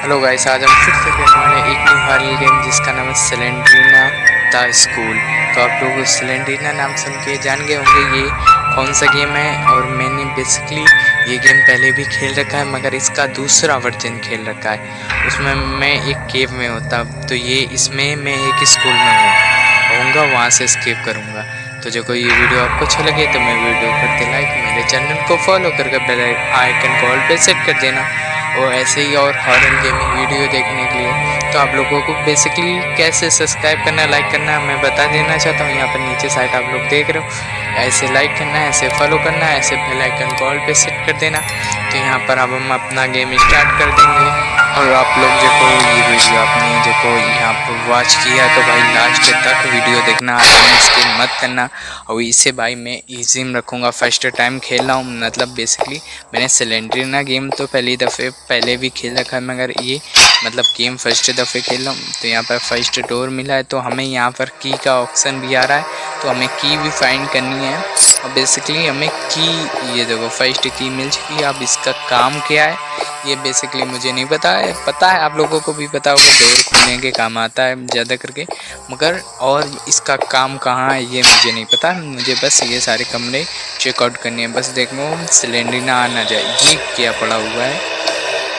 Hello guys, आज हम फिर से खेलने वाले एक न्यू हॉरर गेम जिसका नाम है स्लेंडरीना द स्कूल। तो आप लोग स्लेंडरीना नाम सुन के जान गए होंगे ये कौन सा गेम है। और मैंने बेसिकली ये गेम पहले भी खेल रखा है, मगर इसका दूसरा वर्जन खेल रखा है। उसमें मैं एक केव में होता, तो ये इसमें मैं एक स्कूल में होऊंगा, वहाँ से एस्केप करूँगा। तो जो कोई ये वीडियो आपको अच्छा लगे तो मैं वीडियो करते लाइक, मेरे चैनल को फॉलो करके बेल आइकन को ऑल पे सेट कर देना। और ऐसे ही और हॉरर गेमिंग वीडियो देखने के लिए तो आप लोगों को बेसिकली कैसे सब्सक्राइब करना, लाइक करना मैं बता देना चाहता हूँ। यहाँ पर नीचे साइड आप लोग देख रहे हो, ऐसे लाइक करना है, ऐसे फॉलो करना है, ऐसे बेल आइकन को ऑल पे सेट कर देना। तो यहाँ पर अब हम अपना गेम स्टार्ट कर देंगे। और आप लोग जो को ये वीडियो आपने जो को यहाँ पर वॉच किया तो भाई लास्ट तक वीडियो देखना, आपने स्किप मत करना। और इसे भाई मैं इजी में रखूँगा, फर्स्ट टाइम खेल रहा हूँ। मतलब बेसिकली मैंने स्लेंडरीना गेम तो पहली दफ़े पहले भी खेल रखा है, मगर ये मतलब गेम फर्स्ट दफ़े खेल रहा हूँ। तो यहाँ पर फर्स्ट डोर मिला है, तो हमें यहाँ पर की का ऑप्शन भी आ रहा है, तो हमें की भी फाइंड करनी है। और बेसिकली हमें की, ये देखो फर्स्ट की मिल चुकी है। अब इसका काम क्या है ये बेसिकली मुझे नहीं पता है आप लोगों को भी पता होगा, डोर खोलने के काम आता है ज़्यादा करके, मगर और इसका काम कहाँ है ये मुझे नहीं पता। मुझे बस ये सारे कमरे चेकआउट करने हैं, बस देखो स्लेंडरीना आ ना जाए। ये क्या पड़ा हुआ है,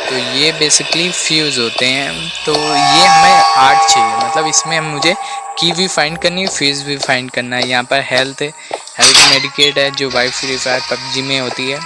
तो ये बेसिकली फ्यूज़ होते हैं। तो ये हमें 8 चाहिए, मतलब इसमें मुझे की भी फाइंड करनी है, फ्यूज़ भी फाइंड करना है। यहाँ पर हेल्थ मेडिकेट है जो भाई फ्री फायर पबजी में होती है,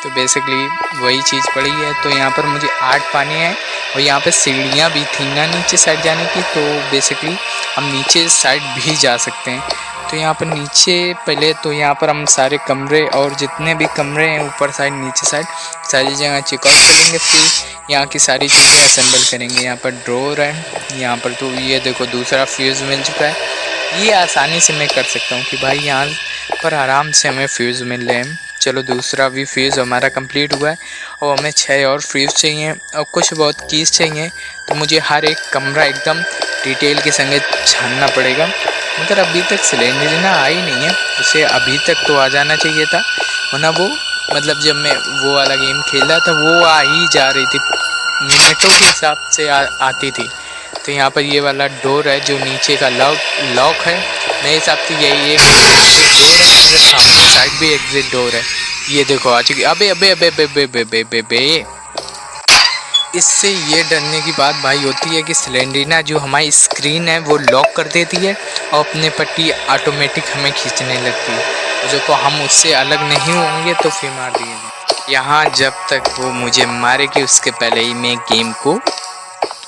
तो बेसिकली वही चीज़ पड़ी है। तो यहाँ पर मुझे 8 पाने हैं, और यहाँ पे सीढ़ियाँ भी थी ना नीचे साइड जाने की, तो बेसिकली हम नीचे साइड भी जा सकते हैं। तो यहाँ पर नीचे पहले तो यहाँ पर हम सारे कमरे और जितने भी कमरे हैं ऊपर साइड नीचे साइड सारी जगह चेकआउट करेंगे, फिर यहाँ की सारी चीज़ें असेंबल करेंगे। यहाँ पर ड्रॉर है यहाँ पर, तो ये देखो दूसरा फ्यूज़ मिल चुका है। ये आसानी से मैं कर सकता हूँ कि भाई यहाँ पर आराम से हमें फ्यूज़ मिल रहे हैं। चलो दूसरा भी फ्यूज़ हमारा कंप्लीट हुआ है, और हमें 6 और फ्यूज़ चाहिए और कुछ बहुत कीज़ चाहिए। तो मुझे हर एक कमरा एकदम डिटेल के संगे छानना पड़ेगा, मगर अभी तक स्लेंडरीना आई नहीं है। उसे अभी तक तो आ जाना चाहिए था, वरना वो मतलब जब मैं वो वाला गेम खेल रहा था वो आ ही जा रही थी, मिनटों के हिसाब से आती थी। तो यहाँ पर ये वाला डोर है जो नीचे का लॉक है, मेरे हिसाब से यही एक एग्जिट डोर है। मेरे सामने साइड भी एग्जिट डोर है, ये देखो आ चुकी। अबे अबे अबे अबे अबे अबे अबे अबे अबे। इससे ये डरने की बात भाई होती है कि स्लेंडरीना जो हमारी स्क्रीन है वो लॉक कर देती है, और अपने पट्टी ऑटोमेटिक हमें खींचने लगती है। जो को हम उससे अलग नहीं होंगे तो फिर मार दिए यहाँ। जब तक वो मुझे मारेगी उसके पहले ही मैं गेम को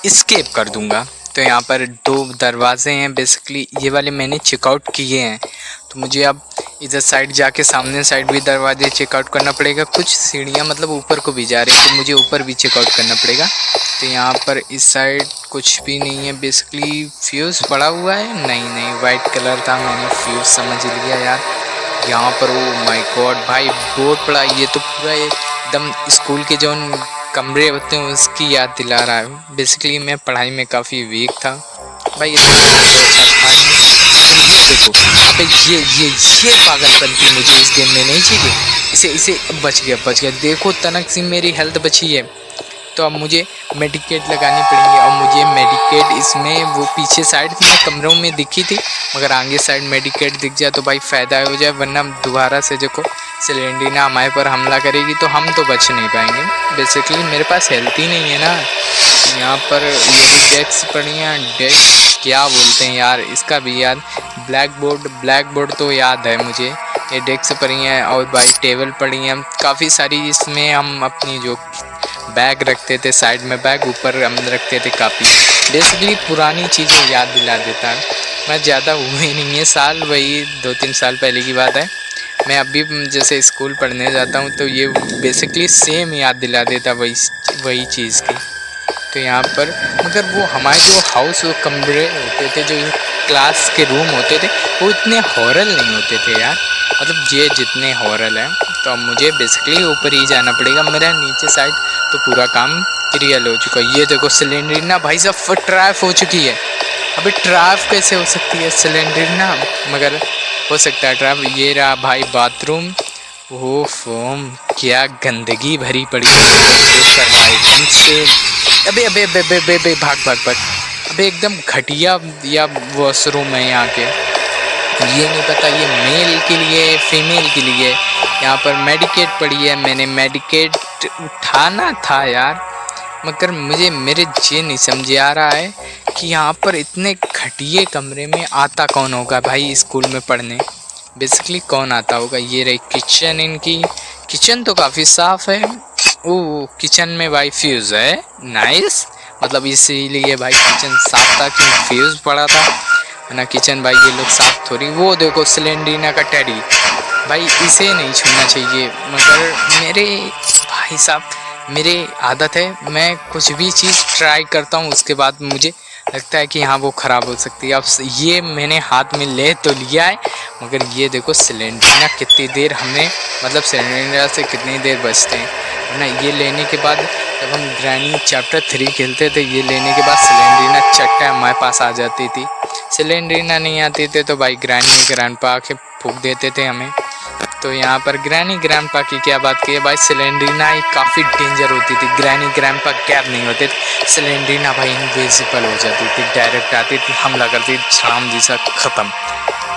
एस्केप कर दूंगा। तो यहाँ पर 2 दरवाजे हैं, बेसिकली ये वाले मैंने चेकआउट किए हैं। तो मुझे अब इधर साइड जाके सामने साइड भी दरवाजे चेकआउट करना पड़ेगा। कुछ सीढ़ियाँ मतलब ऊपर को भी जा रही हैं, तो मुझे ऊपर भी चेकआउट करना पड़ेगा। तो यहाँ पर इस साइड कुछ भी नहीं है, बेसिकली फ्यूज़ पड़ा हुआ है। नहीं वाइट कलर था, मैंने फ्यूज़ समझ लिया यार। यहाँ पर ओ माय गॉड भाई बोर्ड पड़ा, ये तो पूरा एकदम स्कूल के जो कमरे होते हैं उसकी याद दिला रहा है। बेसिकली मैं पढ़ाई में काफ़ी वीक था भाई, ये देखो। अबे ये पागलपंती मुझे इस गेम में नहीं चाहिए। इसे बच गया देखो तनक सी मेरी हेल्थ बची है। तो अब मुझे मेडिकेट लगानी पड़ेंगी, और मुझे मेडिकेट इसमें वो पीछे साइड में कमरों में दिखी थी, मगर आगे साइड मेडिकेट दिख जाए तो भाई फ़ायदा हो जाए, वरना दोबारा से देखो स्लेंडरीना हमारे पर हमला करेगी तो हम तो बच नहीं पाएंगे। बेसिकली मेरे पास हेल्थ ही नहीं है ना। यहाँ पर यही डेस्क पड़ी हैं, डेस्क क्या बोलते हैं यार इसका भी याद, ब्लैक बोर्ड तो याद है मुझे। ये डेस्क पड़ी हैं, और भाई टेबल पड़ी हैं काफ़ी सारी, इसमें हम अपनी जो बैग रखते थे साइड में, बैग ऊपर हम रखते थे काफ़ी। बेसिकली पुरानी चीज़ें याद दिला देता है। मैं ज़्यादा हुए ही नहीं है साल, वही 2-3 साल पहले की बात है। मैं अभी जैसे स्कूल पढ़ने जाता हूँ तो ये बेसिकली सेम याद दिला देता वही चीज़ की। तो यहाँ पर मगर वो हमारे जो हाउस वो कमरे होते थे, जो क्लास के रूम होते थे, वो इतने हॉरर नहीं होते थे यार, मतलब ये जितने हॉरर हैं। तो अब मुझे बेसिकली ऊपर ही जाना पड़ेगा, मेरा नीचे साइड तो पूरा काम क्लियर हो चुका है। ये देखो सिलेंडरीना भाई साहब ट्रैप हो चुकी है। अभी ट्रैप कैसे हो सकती है सिलेंडरीना, मगर हो सकता है ट्रैप। ये रहा भाई बाथरूम, वो फोम क्या गंदगी भरी पड़ी है से अबे अबे अबे अबे अबे अबे, भाग भाग भाग। अबे एकदम घटिया या वॉशरूम है यहाँ के। ये नहीं पता ये मेल के लिए फीमेल के लिए। यहाँ पर मेडिकेट पड़ी है, मैंने मेडिकेट उठाना था यार, मगर मुझे मेरे ये नहीं समझ आ रहा है कि यहाँ पर इतने घटिया कमरे में आता कौन होगा भाई स्कूल में पढ़ने। बेसिकली कौन आता होगा। ये रही किचन इनकी। किचन तो काफ़ी साफ़ है। ओह किचन में भाई फ्यूज़ है, नाइस। मतलब इसीलिए भाई किचन साफ था कि फ्यूज़ पड़ा था, ना किचन भाई ये लोग साफ थोड़ी। वो देखो सिलेंडरीना का टेडी, भाई इसे नहीं छूना चाहिए, मगर मेरे भाई साहब मेरे आदत है मैं कुछ भी चीज़ ट्राई करता हूँ उसके बाद मुझे लगता है कि हाँ वो ख़राब हो सकती है। अब ये मैंने हाथ में ले तो लिया है, मगर ये देखो सिलेंडरीना कितनी देर हमें मतलब सिलेंडरीना से कितनी देर बचते हैं ना। ये लेने के बाद जब हम ग्रैनी चैप्टर 3 खेलते थे, ये लेने के बाद सिलेंडरीना चट्टा हमारे पास आ जाती थी। सिलेंडरीना नहीं आती थे तो भाई ग्रैनी ग्रैंडपा आके फूंक देते थे हमें। तो यहाँ पर ग्रैनी ग्रैंडपा की क्या बात की है भाई, सिलेंडरीना ही काफ़ी डेंजर होती थी। ग्रैनी ग्रैंडपा गैप नहीं होते थे, सिलेंडरीना भाई इनविजिबल हो जाती थी, डायरेक्ट आती थी हमला करती थी, शाम जैसा ख़त्म।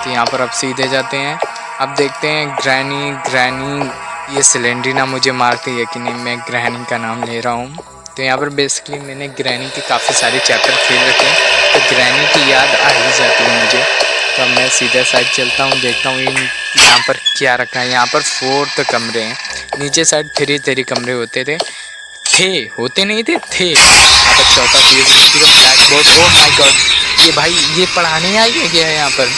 तो यहाँ पर अब सीधे जाते हैं, अब देखते हैं ग्रैनी ये सिलेंडरीना मुझे मारती है कि नहीं। मैं ग्रैनी का नाम ले रहा हूँ। तो यहाँ पर बेसिकली मैंने ग्रैनी के काफ़ी सारे चैप्टर खेल रखे हैं, तो ग्रैनी की याद आ ही जाती है मुझे। तो मैं सीधा साइड चलता हूँ, देखता हूँ यहाँ पर क्या रखा है। यहाँ पर 4 कमरे हैं, नीचे साइड 3 कमरे होते नहीं थे। यहाँ पर चौथा फ्यूज का black board. Oh my God, ये भाई ये पढ़ाने आई है क्या है यहाँ पर।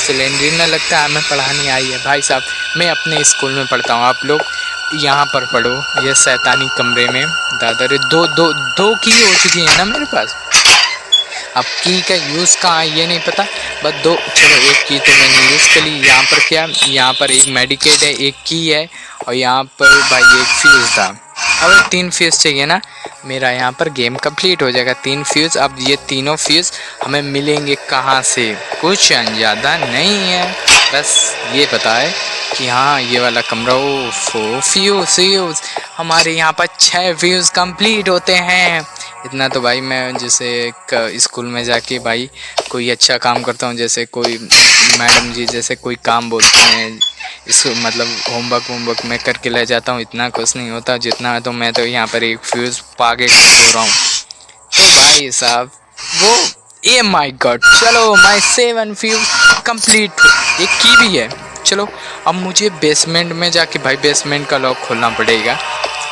सिलेंडरीना लगता है हमें पढ़ाने आई है। भाई साहब मैं अपने स्कूल में पढ़ता हूँ, आप लोग यहाँ पर पढ़ो ये शैतानी कमरे में। दादा रे दो की हो चुकी है ना मेरे पास। अब की का यूज़ कहाँ है ये नहीं पता, बस 2 चलो एक की तो मैंने यूज़ कर ली। यहाँ पर क्या, यहाँ पर एक मेडिकेट है, एक की है, और यहाँ पर भाई एक फ्यूज़ था। अब 3 फ्यूज़ चाहिए ना, मेरा यहाँ पर गेम कंप्लीट हो जाएगा। 3 फ्यूज़। अब ये तीनों फ्यूज़ हमें मिलेंगे कहाँ से, कुछ अंदाज़ा नहीं है, बस ये पता है कि हाँ ये वाला कमरा। ओ फ्यूज़ हमारे यहाँ पर 6 फ्यूज़ कंप्लीट होते हैं। इतना तो भाई मैं जैसे स्कूल में जाके भाई कोई अच्छा काम करता हूँ, जैसे कोई मैडम जी जैसे कोई काम बोलते हैं इस मतलब होमवर्क में करके ले जाता हूँ, इतना कुछ नहीं होता जितना। तो मैं तो यहाँ पर एक फ्यूज़ पागे हो रहा हूँ। तो भाई साहब वो ए माय गॉड, चलो माय 7 फ्यूज़ कंप्लीट। एक की भी है। चलो अब मुझे बेसमेंट में जाके भाई बेसमेंट का लॉक खोलना पड़ेगा,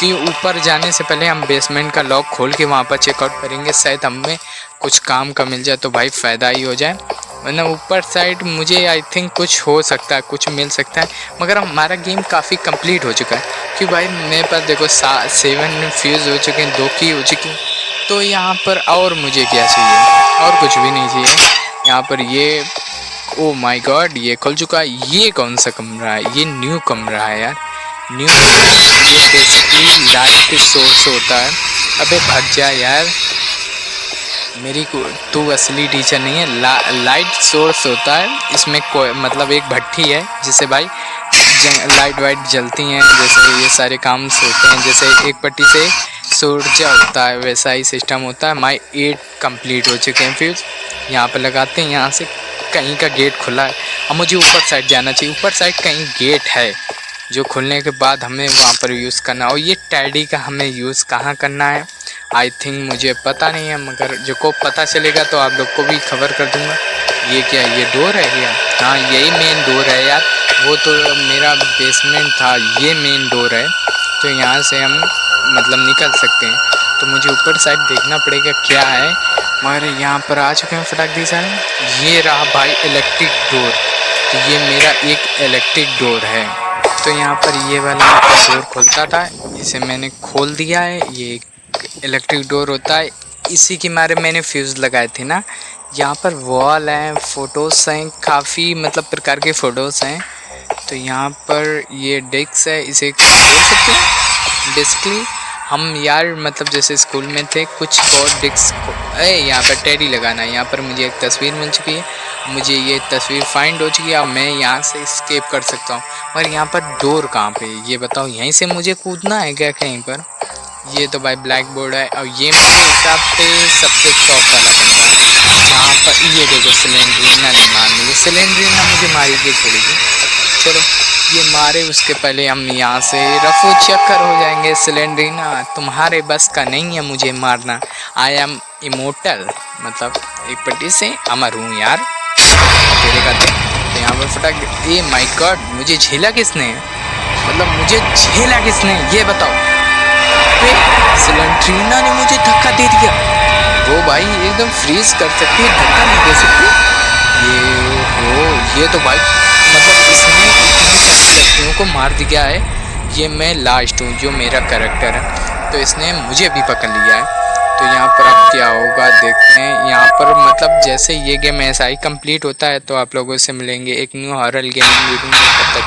कि ऊपर जाने से पहले हम बेसमेंट का लॉक खोल के वहाँ पर चेकआउट करेंगे, शायद हमें कुछ काम का मिल जाए तो भाई फ़ायदा ही हो जाए। वरना ऊपर साइड मुझे आई थिंक कुछ हो सकता है, कुछ मिल सकता है, मगर हमारा गेम काफ़ी कंप्लीट हो चुका है। कि भाई मेरे पास देखो 7 फ्यूज़ हो चुके हैं, 2 की हो चुकी, तो यहाँ पर और मुझे क्या चाहिए, और कुछ भी नहीं चाहिए। यहाँ पर ये ओ माय गॉड ये खुल चुका है। ये कौन सा कमरा है, ये न्यू कमरा है यार, न्यू। ये बेसिकली लाइट सोर्स होता है। अबे भाग जा यार, मेरी को तू असली टीचर नहीं है। लाइट सोर्स होता है इसमें, कोई मतलब एक भट्टी है जिससे भाई लाइट वाइट जलती हैं, जैसे ये सारे काम होते हैं। जैसे एक पट्टी से सूरज होता है वैसा ही सिस्टम होता है। माई 8 कंप्लीट हो चुके हैं फ्यूज़। यहाँ पर लगाते हैं, यहाँ से कहीं का गेट खुला है। अब मुझे ऊपर साइड जाना चाहिए, ऊपर साइड कहीं गेट है जो खुलने के बाद हमें वहाँ पर यूज़ करना। और ये टैडी का हमें यूज़ कहाँ करना है आई थिंक मुझे पता नहीं है, मगर जो को पता चलेगा तो आप लोग को भी खबर कर दूँगा। ये क्या, ये डोर है क्या? हाँ यही मेन डोर है यार, वो तो मेरा बेसमेंट था, ये मेन डोर है। तो यहाँ से हम मतलब निकल सकते हैं। तो मुझे ऊपर साइड देखना पड़ेगा क्या है, मगर यहाँ पर आ चुके हैं फटाक दी सारे। ये रहा भाई इलेक्ट्रिक डोर, तो ये मेरा एक इलेक्ट्रिक डोर है। तो यहाँ पर ये वाला डोर खुलता था, इसे मैंने खोल दिया है। ये एक इलेक्ट्रिक डोर होता है, इसी के मारे मैंने फ्यूज़ लगाए थे ना। यहाँ पर वॉल हैं, फ़ोटोज़ हैं, काफ़ी मतलब प्रकार के फ़ोटोज़ हैं। तो यहाँ पर ये डेस्क है, इसे खोल सकते हैं बेसिकली हम यार, मतलब जैसे स्कूल में थे कुछ और डेस्क। यहाँ पर टेडी लगाना है। यहाँ पर मुझे एक तस्वीर मिल चुकी है, मुझे ये तस्वीर फाइंड हो चुकी है। अब मैं यहाँ से एस्केप कर सकता हूँ। और यहाँ पर डोर कहाँ पे, ये बताओ, यहीं से मुझे कूदना है क्या कहीं पर? ये तो भाई ब्लैक बोर्ड है और ये मेरे हिसाब से सबसे टॉप वाला बंदा है। यहाँ पर ये देखो सिलेंड्रीना ने मार मुझे, सिलेंड्रीना मुझे मारी के छोड़ेगी। चलो ये मारे उसके पहले हम यहाँ से रफू चक्कर हो जाएंगे। सिलेंड्रीना तुम्हारे बस का नहीं है मुझे मारना। आई एम इमोर्टल, मतलब एक पट्टी से अमर हूँ यार तेरे का। तो यहाँ पर फटाक, ए माय गॉड मुझे झेला किसने, मतलब मुझे झेला किसने ये बताओ। सिलेंड्रीना ने मुझे धक्का दे दिया। वो भाई एकदम फ्रीज कर सकती है, धक्का नहीं दे सकती। ये तो भाई मतलब इसने इतनी सारी लड़कियों को मार दिया है। ये मैं लास्ट हूँ जो मेरा कैरेक्टर है, तो इसने मुझे भी पकड़ लिया है। तो यहाँ पर अब क्या होगा देखते हैं। यहाँ पर मतलब जैसे ये गेम ऐसा ही कंप्लीट होता है तो आप लोगों से मिलेंगे एक न्यू हॉरर गेमिंग वीडियो में। तब तक